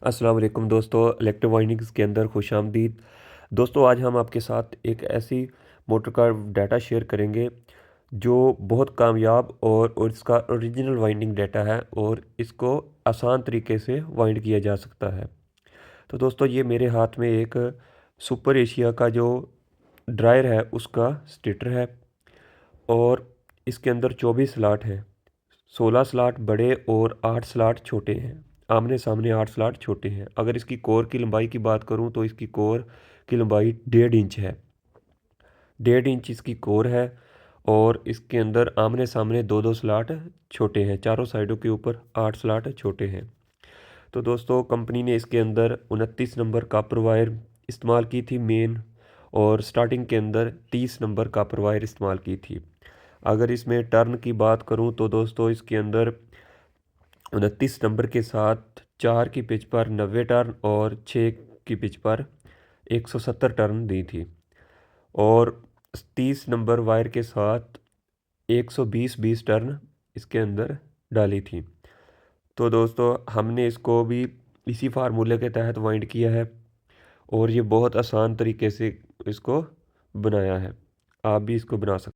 अस्सलाम वालेकुम दोस्तों, इलेक्ट्रो वाइंडिंग्स के अंदर खुशामदीद। दोस्तों, आज हम आपके साथ एक ऐसी मोटर का डाटा शेयर करेंगे जो बहुत कामयाब और इसका ओरिजिनल वाइंडिंग डाटा है और इसको आसान तरीके से वाइंड किया जा सकता है। तो दोस्तों, ये मेरे हाथ में एक सुपर एशिया का जो ड्रायर है उसका स्टेटर है और इसके अंदर 24 स्लॉट हैं। 16 स्लॉट बड़े और 8 स्लॉट छोटे हैं। आमने सामने 8 स्लॉट छोटे हैं। अगर इसकी कोर की लंबाई की बात करूं तो इसकी कोर की लंबाई 1.5 इंच है। 1.5 इंच इसकी कोर है और इसके अंदर आमने सामने दो दो स्लॉट छोटे हैं। चारों साइडों के ऊपर 8 स्लॉट छोटे हैं। तो दोस्तों, कंपनी ने इसके अंदर 29 नंबर कॉपर वायर इस्तेमाल की थी मेन, और स्टार्टिंग के अंदर 30 नंबर कॉपर वायर इस्तेमाल की थी। अगर इसमें टर्न की बात करूं तो दोस्तों, इसके अंदर 29 नंबर के साथ 4 की पिच पर 90 टर्न और 6 की पिच पर 170 टर्न दी थी, और 30 नंबर वायर के साथ 120 टर्न इसके अंदर डाली थी। तो दोस्तों, हमने इसको भी इसी फार्मूले के तहत वाइंड किया है और ये बहुत आसान तरीके से इसको बनाया है। आप भी इसको बना सकते हैं।